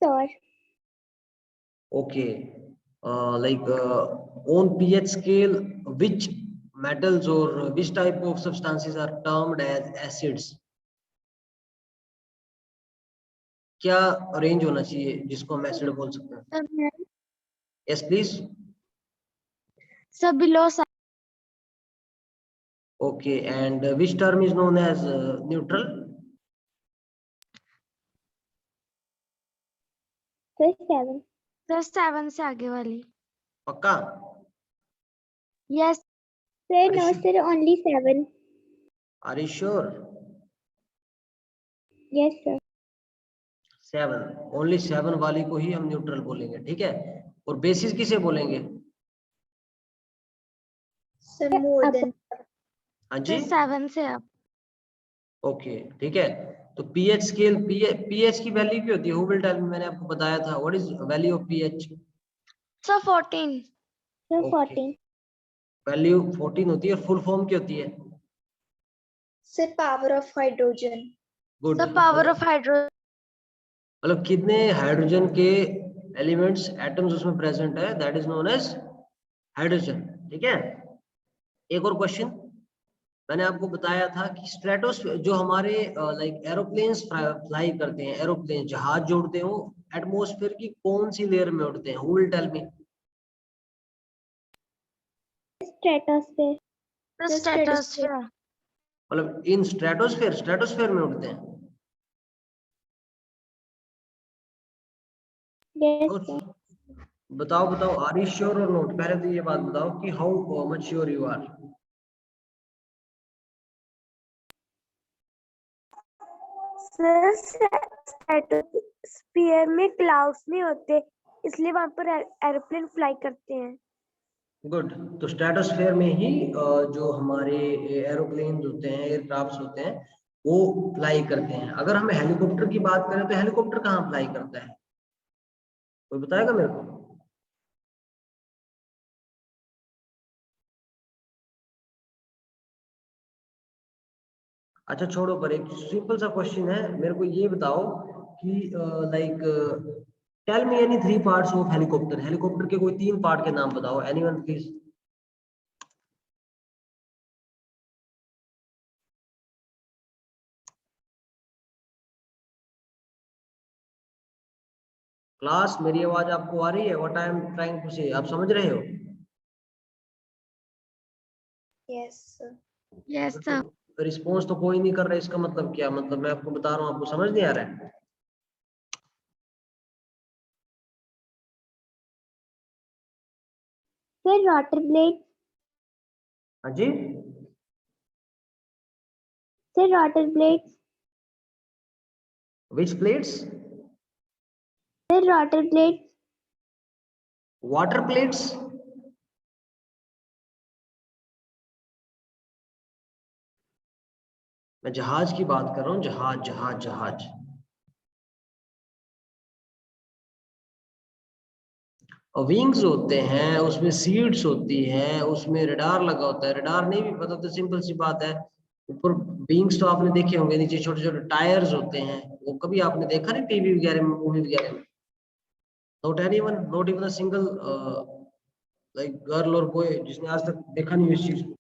sir. Okay. On pH scale, which metals or which type of substances are termed as acids? क्या range होना चाहिए जिसको हम acid बोल सकते हैं? Yes, please. Sir, below 7. Okay, and which term is known as neutral? Sir, 7. Sir, 7 से आगे वाली. पक्का? Yes. Sir, no, sir, only 7. Are you sure? Yes, sir. 7, only 7 वाली को ही हम न्यूट्रल बोलेंगे, ठीक है? और बेसिस किसे बोलेंगे? Sir, more than. हाँ जी? 7 से up. ओके, ठीक है. तो पीएच स्केल, पीएच की वैल्यू क्या होती है? Who will tell me? मैंने आपको बताया था. What is value of pH? Sir, 14. Sir, 14. Value 14 होती है. और फुल फॉर्म क्या होती है? Sir, power of hydrogen. Good. The power of hydrogen. मतलब कितने हाइड्रोजन के एलिमेंट्स, एटम्स उसमें प्रेजेंट है, that is known as hydrogen, ठीक है? एक और क्वेश्चन. मैंने आपको बताया था कि स्ट्रेटोस्फीयर जो हमारे लाइक एरोप्लेन्स फ्लाई करते हैं, एरोप्लेन जहाज जो उड़ते हैं, वो एटमॉस्फेयर की कौन सी लेयर में उड़ते हैं? Who will tell me? Stratosphere. The stratosphere. मतलब इन स्ट्रेटोस्फेयर में उड़ते हैं. Yes, sir. बताओ, आर यू श्योर और नॉट? पहले तो ये बात बताओ कि how much sure you are. Sir, stratosphere में क्लाउड्स नहीं होते, इसलिए वहां पर एरोप्लेन फ्लाई करते हैं. गुड. तो स्ट्रेटोस्फेयर में ही जो हमारे एरोप्लेन होते हैं, एयरक्राफ्ट्स होते हैं, वो फ्लाई करते हैं. अगर हम हेलीकॉप्टर की बात करें तो हेलीकॉप्टर कहाँ फ्लाई करता है? कोई बताएगा मेरे को? अच्छा छोड़ो, पर एक सिंपल सा क्वेश्चन है. मेरे को ये बताओ कि like tell me any 3 parts of helicopter. Helicopter के कोई 3 पार्ट के नाम बताओ. Anyone please. क्लास, मेरी आवाज आपको आ रही है? What I am trying to say, आप समझ रहे हो? Yes, sir. Yes, sir. रिस्पॉन्स तो कोई नहीं कर रहा. इसका मतलब क्या? मतलब मैं आपको बता रहा हूँ, आपको समझ नहीं आ रहा है? Sir, rotor blades. हाँ जी. Sir, rotor blades. Which plates? Sir, rotor blades. Water plates? मैं जहाज की बात कर रहा हूँ. जहाज. विंग्स होते हैं, उसमें सीट्स होती हैं, उसमें रडार लगा होता है. रडार नहीं भी पता तो सिंपल सी बात है. ऊपर विंग्स तो आपने देखे होंगे, नीचे छोटे छोटे टायर्स होते हैं. वो कभी आपने देखा नहीं टीवी वगैरह में, मूवी वगैरह में? Not even a single like girl और बॉय जिसने आज तक देखा नहीं इस चीज को.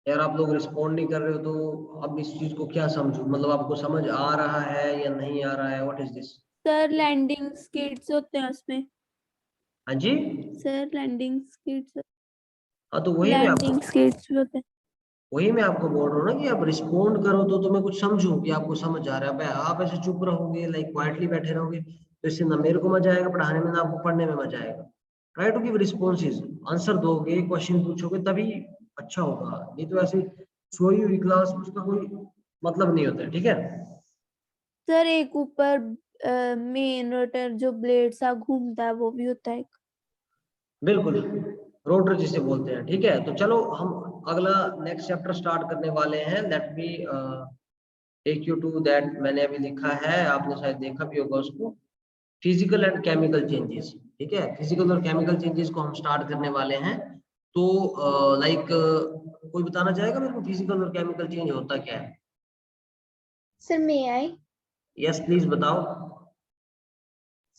यार आप लोग रिस्पॉन्ड नहीं कर रहे हो, तो अब इस चीज को क्या समझूं? मतलब आपको समझ आ रहा है या नहीं आ रहा है? What is this? Sir, landing skids होते हैं उसमें. हाँ जी. Sir, landing स्किट्स. हाँ तो लैंडिंग स्किट्स भी होते हैं. वही मैं आपको बोल रहा हूँ ना कि आप रिस्पॉन्ड करो तो मैं कुछ समझूं कि आपको समझ आ रहा है. आप ऐसे चुप रहोगे, लाइक क्वाइटली बैठे रहोगे, तो इससे ना मेरे को मजा आएगा पढ़ाने में, ना आपको पढ़ने में मजा आएगा. Try to give responses. Answer दोगे, क्वेश्चन पूछोगे, तभी अच्छा होगा. नहीं तो ऐसे सोई हुई क्लास, उसका कोई मतलब नहीं होता है, ठीक है? सर, एक ऊपर मेन रोटर जो ब्लेड सा घूमता है, वो भी होता है. बिल्कुल, रोटर जिसे बोलते हैं, ठीक है? तो चलो हम अगला नेक्स्ट चैप्टर स्टार्ट करने वाले हैं. Let me take you to that. मैंने अभी लिखा है, आपने शायद देखा भी होगा उसको. फिजिकल एंड केमिकल चेंजेस, ठीक है? फिजिकल और केमिकल चेंजेस को हम स्टार्ट करने वाले हैं. तो लाइक कोई बताना चाहेगा मेरे को फिजिकल और केमिकल चेंज होता क्या है? Sir may I? Yes please बताओ।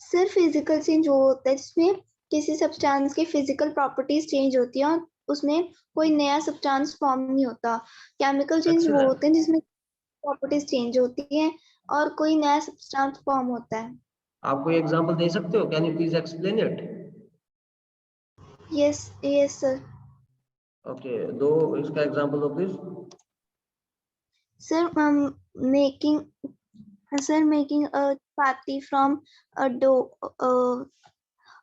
सर फिजिकल चेंज वो होता है जिसमें किसी सब्सटेंस की फिजिकल प्रॉपर्टीज चेंज होती हैं और उसमें कोई नया सब्सटेंस फॉर्म नहीं होता। केमिकल चेंज अच्छी वो बात। होते हैं जिसमें प्रॉपर्टीज चेंज होती हैं और कोई नया सब्सटेंस फॉर्म होता है। आप कोई एग्जांपल दे सकते हो? Can you please explain it? Yes yes sir. Okay, दो इसका एग्जांपल दो please. Sir making making a chapati from a dough,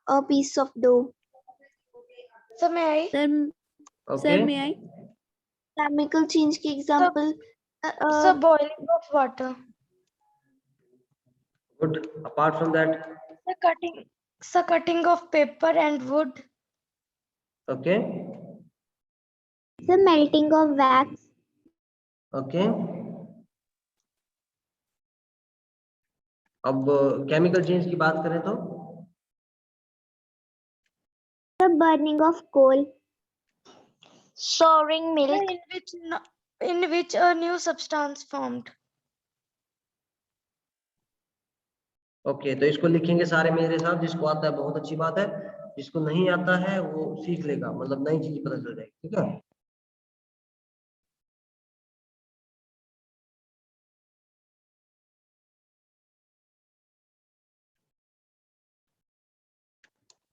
a piece of dough. Sir may I? Okay, may I? Chemical change की example. Sir boiling of water. Good. Apart from that? Sir cutting of paper and wood. Okay The melting of wax. Okay. अब chemical change की बात करें तो? The burning of coal. Souring milk in which a new substance formed. Okay, तो इसको लिखेंगे सारे मेरे साथ। जिसको आता है बहुत अच्छी बात है, जिसको नहीं आता है वो सीख लेगा, मतलब नई चीज पता चल जाएगी। ठीक है,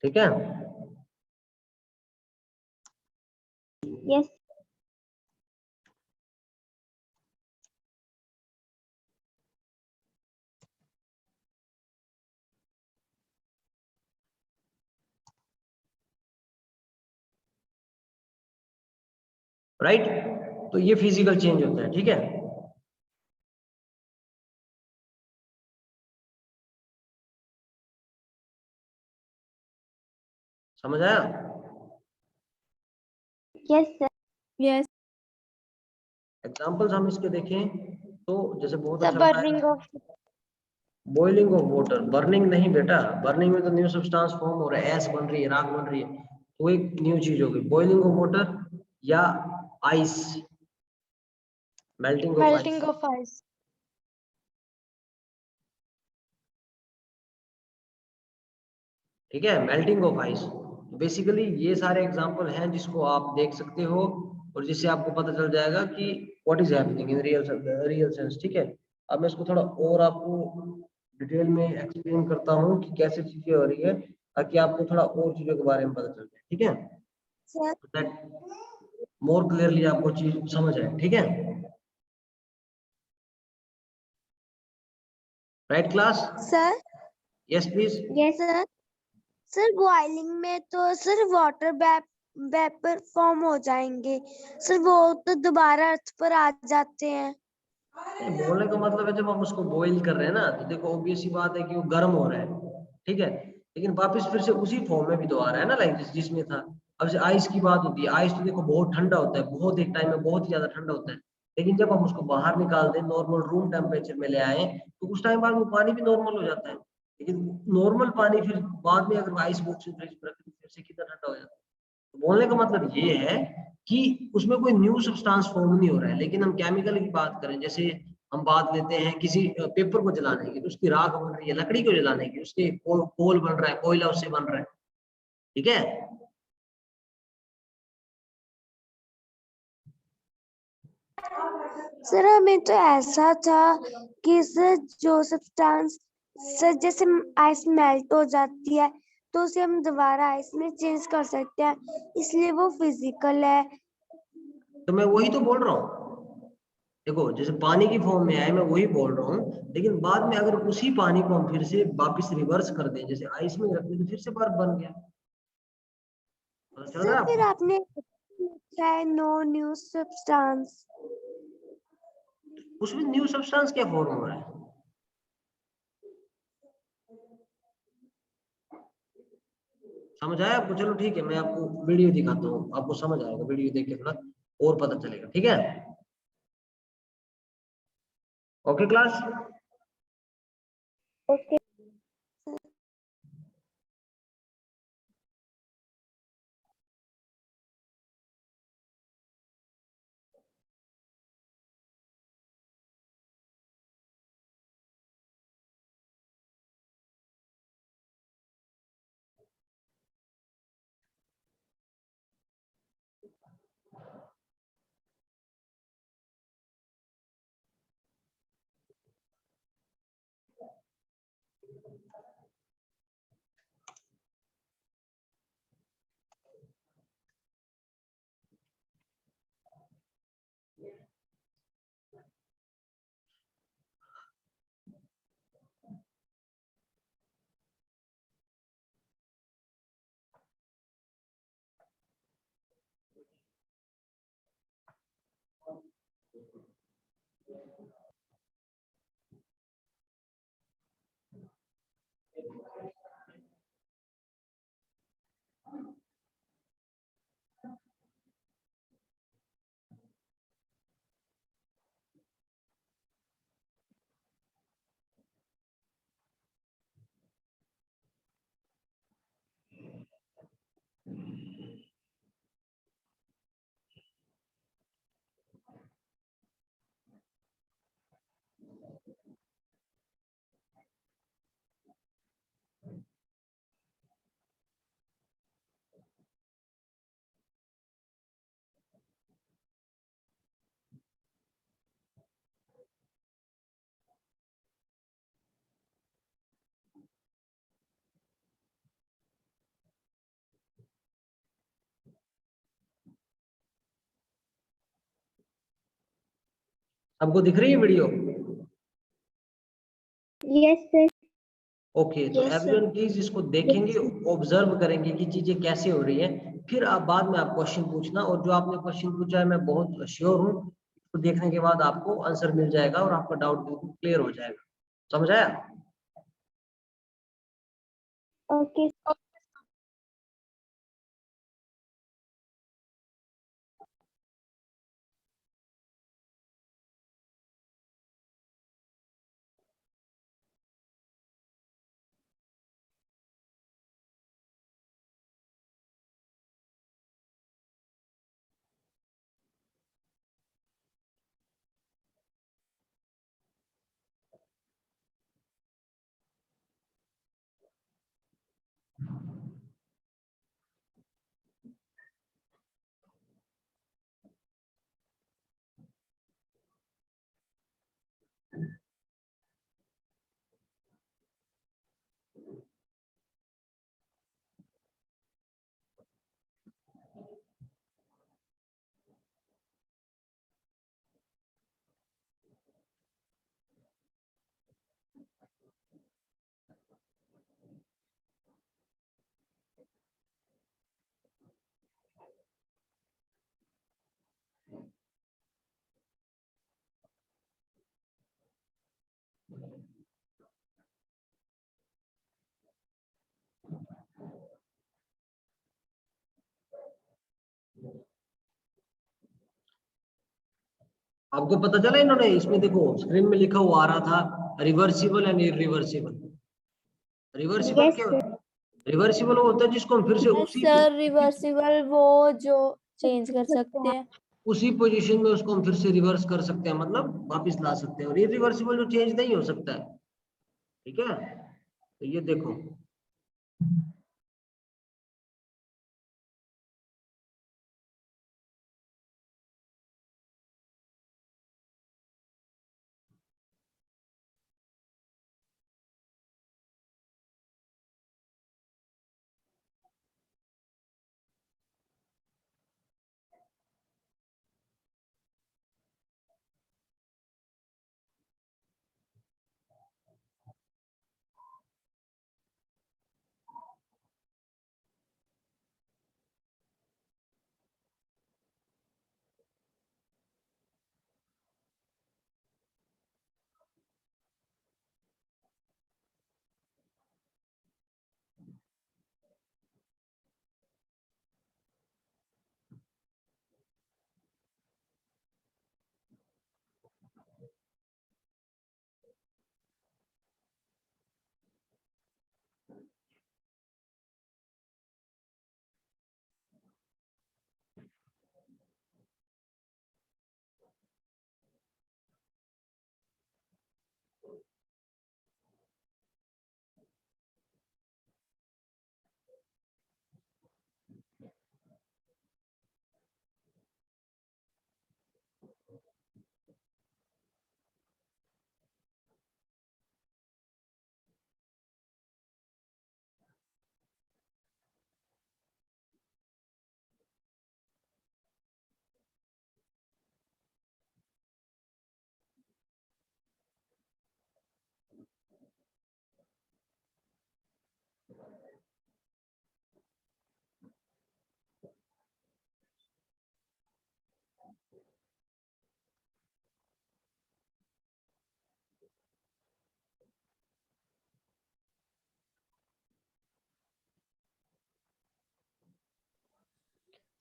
ठीक है। Yes. राइट, तो ये फिजिकल चेंज होता है। ठीक है, समझ आया? Yes sir. Yes. एग्जाम्पल्स हम इसके देखें तो जैसे बहुत The अच्छा burning बताया। of boiling of water, burning नहीं बेटा, बर्निंग में तो न्यू सब्सटेंस फॉर्म हो रहा है, ऐश बन रही है, राख बन रही है, तो एक न्यू चीज होगी। बॉइलिंग ऑफ वाटर या ice, melting of ice. melting of ice. ठीक है, मेल्टिंग ऑफ आइस। बेसिकली ये सारे एग्जांपल हैं जिसको आप देख सकते हो और जिससे आपको पता चल जाएगा कि what is happening in real sense. ठीक है, अब मैं इसको थोड़ा और आपको डिटेल में एक्सप्लेन करता हूँ कि कैसे चीजें हो रही है, ताकि आपको थोड़ा और चीजों के बारे में पता चल जाए। ठीक है, Sir, दैट मोर क्लियरली आपको चीज समझ आए। ठीक है, right class? sir, yes please. Yes sir. Sir boiling में तो सर वाटर वेपर फॉर्म हो जाएंगे। सर वो तो दोबारा अर्थ पर आ जाते हैं। नहीं, बोलने का मतलब है जब हम उसको बॉईल कर रहे हैं ना, तो देखो ऑब्वियस सी बात है कि वो गर्म हो रहा है। ठीक है, लेकिन वापस फिर से उसी फॉर्म में भी तो आ रहा है ना, लाइक जिसमें था। अब से आइस की बात होती है, आइस तो देखो बहुत ठंडा होता है, बहुत एक टाइम में बहुत ही ज्यादा ठंडा होता है, लेकिन जब हम उसको बाहर निकाल दें, नॉर्मल रूम टेम्परेचर में ले आए, तो उस टाइम बाद वो पानी भी नॉर्मल हो जाता है। लेकिन नॉर्मल पानी फिर बाद में अगर आइस बॉक्स में फ्रिज में रखें तो फिर से कितना ठंडा हो जाता है। तो बोलने का मतलब ये है कि उसमें कोई न्यू सब्सटेंस फॉर्म नहीं हो रहा है। लेकिन हम केमिकल की बात करें, जैसे हम बात लेते हैं किसी पेपर को जलाने की, तो उसकी राख बन रही है, लकड़ी को जलाने की उसके कोल बन रहा है, कोयला उससे बन रहा है। ठीक है, सर हमें तो ऐसा था कि सर जो सब्सटेंस सर जैसे आइस मेल्ट हो जाती है तो उसे हम दोबारा आइस में चेंज कर सकते हैं, इसलिए वो फिजिकल है। तो मैं वही तो बोल रहा हूँ। देखो जैसे पानी की फॉर्म में आए, मैं वही बोल रहा हूँ, लेकिन बाद में अगर उसी पानी को हम फिर से वापस रिवर्स कर दें, जैसे आइस में रख दें, तो फिर से बर्फ बन गया। पता चल सर रहा है फिर आपको? आपने लिखा है नो न्यू सब्सटेंस। उसमें न्यू सब्सटेंस क्या फॉर्म हो रहा है? समझ आया आपको? चलो ठीक है, मैं आपको वीडियो दिखाता हूँ, आपको समझ आएगा, वीडियो देख के थोड़ा और पता चलेगा। ठीक है, ओके क्लास? ओके। आपको दिख रही है वीडियो? Yes sir. ओके, तो Yes, sir. एवरीवन प्लीज इसको देखेंगे, ऑब्जर्व करेंगे कि चीजें कैसे हो रही है, फिर आप बाद में आप क्वेश्चन पूछना। और जो आपने क्वेश्चन पूछा है मैं बहुत श्योर हूँ, तो देखने के बाद आपको आंसर मिल जाएगा और आपका डाउट बिल्कुल क्लियर हो जाएगा। समझ आया? ओके। आपको पता चला? इन्होंने इसमें देखो स्क्रीन में लिखा हुआ आ रहा था reversible and irreversible. Reversible yes क्या सर। होता है? रिवर्सिबल वो होता है जिसको हम फिर से उसी सर रिवर्सिबल वो जो चेंज कर सकते हैं। उसी पोजीशन में उसको हम फिर से रिवर्स कर सकते हैं, मतलब वापस ला सकते हैं। और इरिवर्सिबल जो चेंज नहीं हो सकता है, ठीक है? तो ये देखो,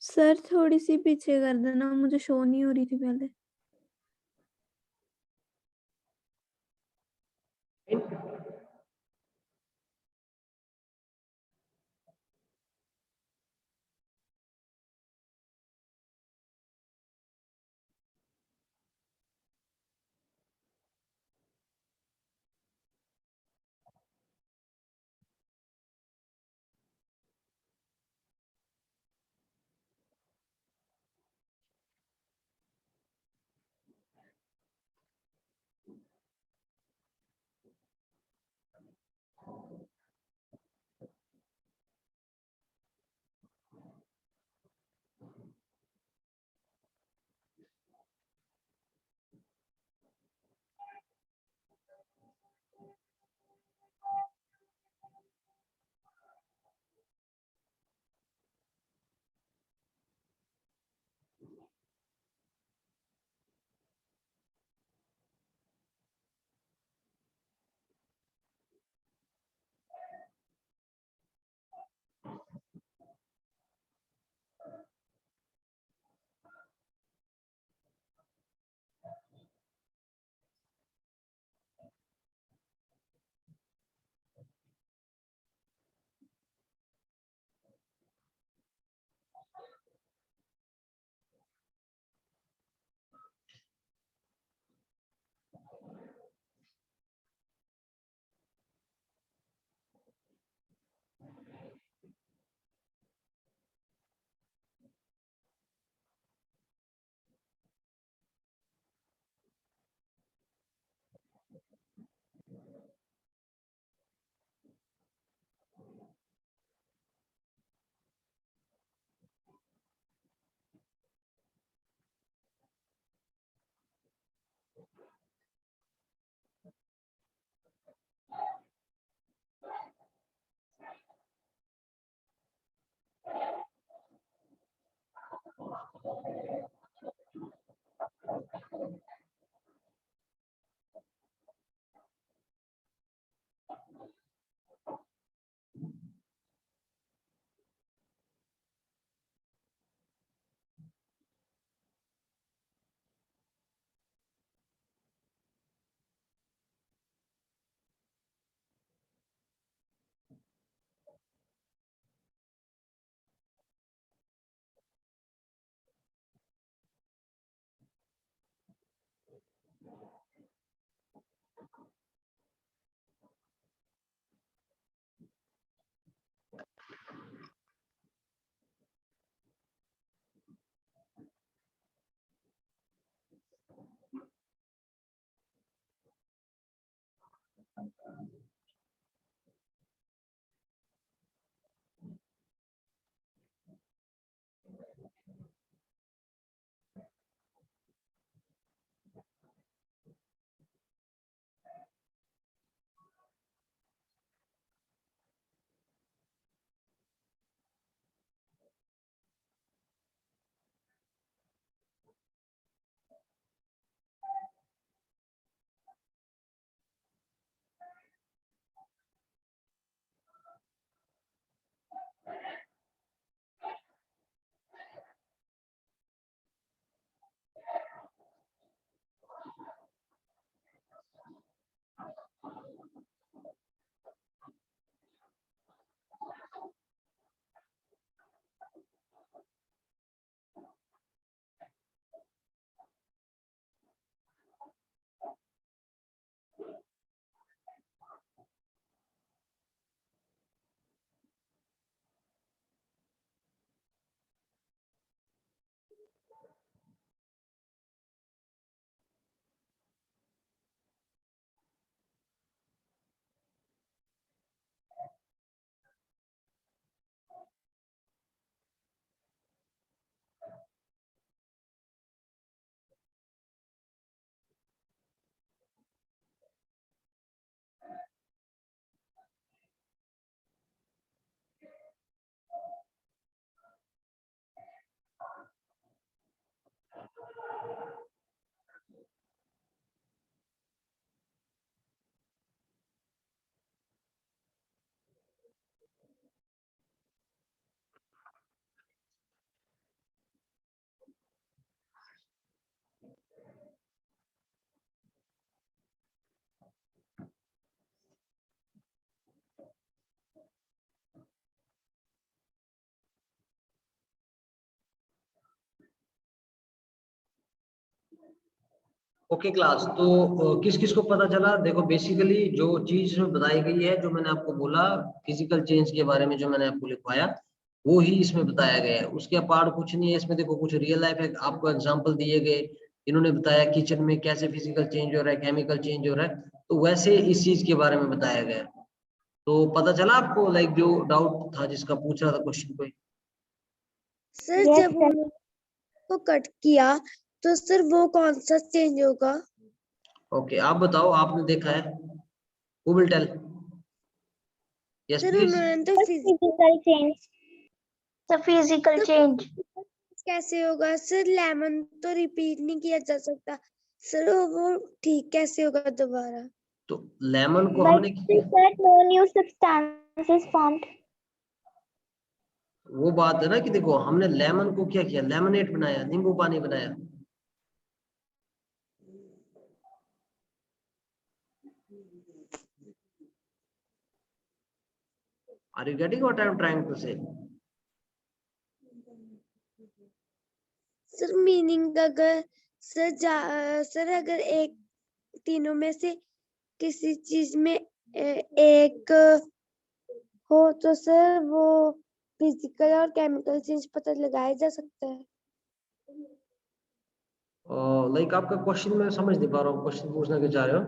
सर थोड़ी सी पीछे कर देना, मुझे शो नहीं हो रही थी पहले। ओके क्लास, तो किस किस को पता चला? देखो बेसिकली जो चीज इसमें बताई गई है, जो मैंने आपको बोला फिजिकल चेंज के बारे में, जो मैंने आपको लिखवाया वो ही इसमें बताया गया है। उसके अपार्ट कुछ नहीं है इसमें। देखो कुछ रियल लाइफ है, आपको एग्जांपल दिए गए, इन्होंने बताया किचन में कैसे फिजिकल चेंज हो रहा है, केमिकल चेंज हो रहा है, तो वैसे इस चीज के बारे में बताया गया है। तो पता चला आपको, लाइक जो डाउट था जिसका पूछ रहा था क्वेश्चन कोई? सर Yes, जब sir. को कट किया तो सर वो कौन सा चेंज होगा? ओके, आप बताओ, आपने देखा है? Who will tell? Yes sir please. उन्होंने तो Physical change. The physical change. कैसे होगा सर? लेमन तो रिपीट नहीं किया जा सकता सर, वो ठीक कैसे होगा दोबारा? तो लेमन को But हमने that no new substance is formed. वो बात है ना कि देखो हमने लेमन को क्या किया, लेमनेट बनाया, नींबू पानी बनाया। Are you getting what I am trying to say? Sir meaning अगर सर अगर एक तीनों में से किसी चीज में एक हो तो सर वो फिजिकल और केमिकल चेंज पता लगाया जा सकता है। लाइक आपका क्वेश्चन मैं समझ नहीं पा रहा हूँ, क्वेश्चन पूछना क्या चाह रहे हो?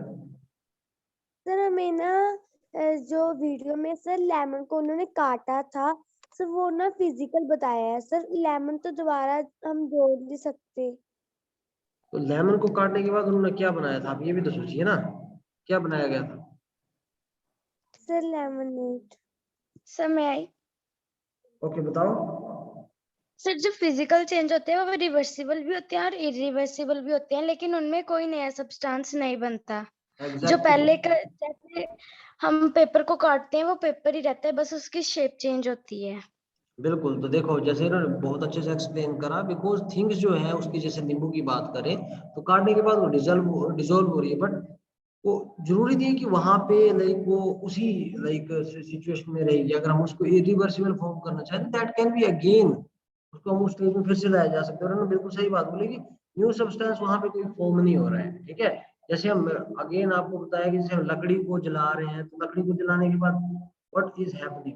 सर हमें ना जो वीडियो में सर लेमन को उन्होंने काटा था सर, वो ना फिजिकल बताया है सर। लेमन तो दोबारा हम जोड़ नहीं सकते। तो लेमन को काटने के बाद उन्होंने क्या बनाया था, आप ये भी तो सोचिए ना, क्या बनाया गया था? Sir lemonade. Sir may I. Okay बताओ। सर जो फिजिकल चेंज होते हैं वो रिवर्सिबल भी होते हैं और इरिवर्सिबल भी होते हैं, लेकिन उनमें कोई नया सब्सटेंस नहीं बनता। जो पहले का, जैसे हम पेपर को काटते हैं वो पेपर ही रहता है, बस उसकी शेप चेंज होती है। बिल्कुल, तो देखो जैसे ना बहुत अच्छे से एक्सप्लेन करा, बिकॉज थिंग्स जो है उसकी, जैसे नींबू की बात करें तो काटने के बाद वो डिजोल्व हो रही है, बट वो जरूरी नहीं है कि वहां पे लाइक वो उसी लाइक सिचुएशन में रहेगी। अगर हम उसको इरिवर्सिबल फॉर्म करना चाहें दैट कैन बी अगेन, उसको हम उस स्टेज में फिर से लाया जा सकता है। उन्होंने बिल्कुल सही बात बोली कि न्यू सब्सटेंस वहां पे कोई फॉर्म नहीं हो रहा है, ठीक है। जैसे हम अगेन आपको बताया कि जैसे हम लकड़ी को जला रहे हैं, तो लकड़ी को जलाने के बाद what is happening,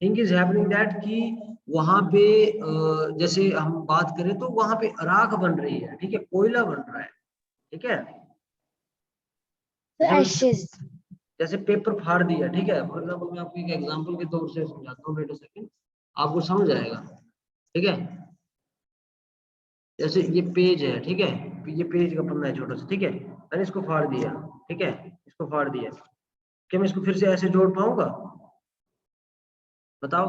thing is happening that कि वहां पे जैसे हम बात करें तो वहां पे राख बन रही है, ठीक है, कोयला बन रहा है, ठीक है। एशेस। जैसे पेपर फाड़ दिया, ठीक है, फॉर एग्जाम्पल मैं आपको एक एग्जाम्पल के तौर से समझाता हूँ, वेट अ सेकंड, आपको समझ आएगा, ठीक है। जैसे ये पेज है, ठीक है, ये पेज का पन्ना है छोटा सा, ठीक है, मैंने इसको फाड़ दिया, ठीक है, इसको फाड़ दिया, क्या मैं इसको फिर से ऐसे जोड़ पाऊंगा? बताओ।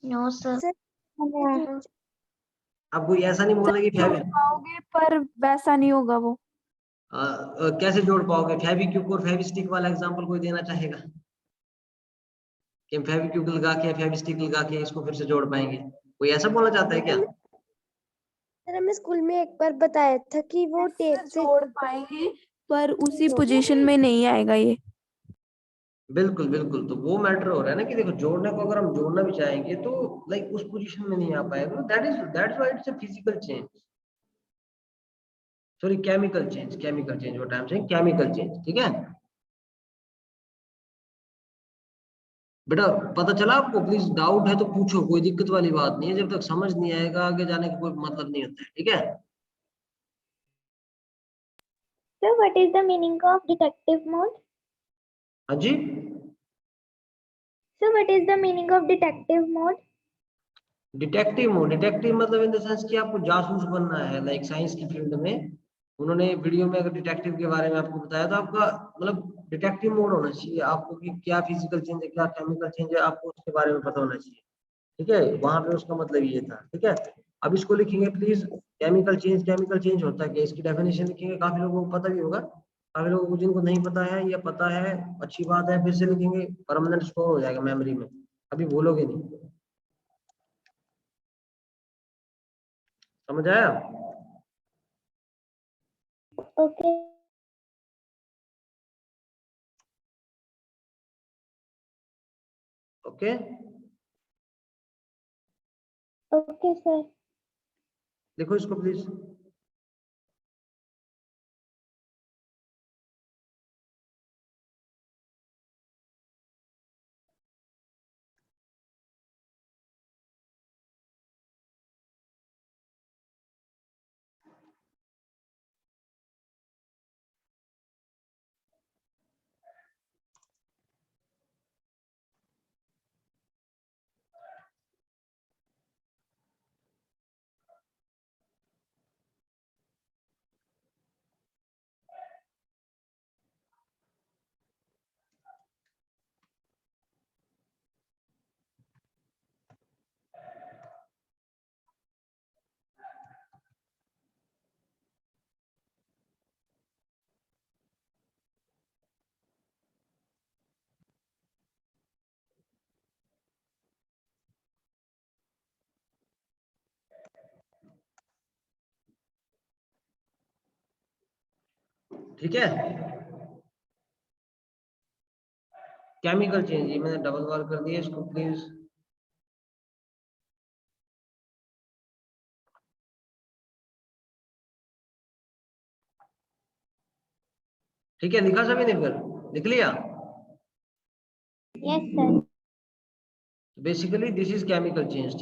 No sir. सर आप कोई ऐसा नहीं बोलना कि जोड़ पाओगे पर वैसा नहीं होगा वो। कैसे जोड़ पाओगे? फेविक्विक और फेविस्टिक वाला एग्जांपल कोई देना चाहेगा कि हम फेविक्विक लगा के फेविस्टिक लगा के इसको फिर से जोड़ पाएंगे? कोई ऐसा बोलना चाहता है क्या? सर हमें स्कूल में एक बार बताया था कि वो टेप से जोड़ पाएंगे पर उसी पोजीशन में नहीं आएगा ये। बिल्कुल बिल्कुल, तो वो मैटर हो रहा है ना कि देखो जोड़ने को अगर हम जोड़ना भी चाहेंगे तो लाइक उस पोजीशन में नहीं आ पाएगा। That is why it's a physical change, sorry chemical change, what I am saying, chemical change, ठीक है बेटा। पता चला आपको? प्लीज डाउट है तो पूछो, कोई दिक्कत वाली बात नहीं है, जब तक समझ नहीं आएगा आगे जाने का कोई मतलब नहीं होता है, ठीक है। So what is the meaning of detective mode? हाँ जी, So what is the meaning of detective mode? Detective mode, detective मतलब इन द सेंस कि आपको जासूस बनना है, लाइक साइंस की फील्ड में उन्होंने वीडियो में अगर डिटेक्टिव के बारे में आपको बताया तो आपका मतलब डिटेक्टिव मोड होना चाहिए आपको कि क्या फिजिकल चेंज है, क्या केमिकल चेंज है, आपको उसके बारे में पता होना चाहिए, ठीक है। वहां पे उसका मतलब ये था, ठीक है। अब इसको लिखेंगे प्लीज, केमिकल चेंज होता है क्या, इसकी डेफिनेशन लिखेंगे, काफी लोगों को पता भी होगा, काफी लोगों को जिनको नहीं पता है या पता है अच्छी बात है, फिर से लिखेंगे, परमानेंट स्टोर हो जाएगा मेमोरी में, अभी भूलोगे नहीं। समझ आया? Okay. Okay, Okay, sir. लिखो इसको प्लीज। ठीक है, केमिकल चेंज, ये मैंने डबल बार कर दिया इसको प्लीज। ठीक है, लिखा सभी ने, फिर लिख लिया? Yes sir. Basically this is chemical change.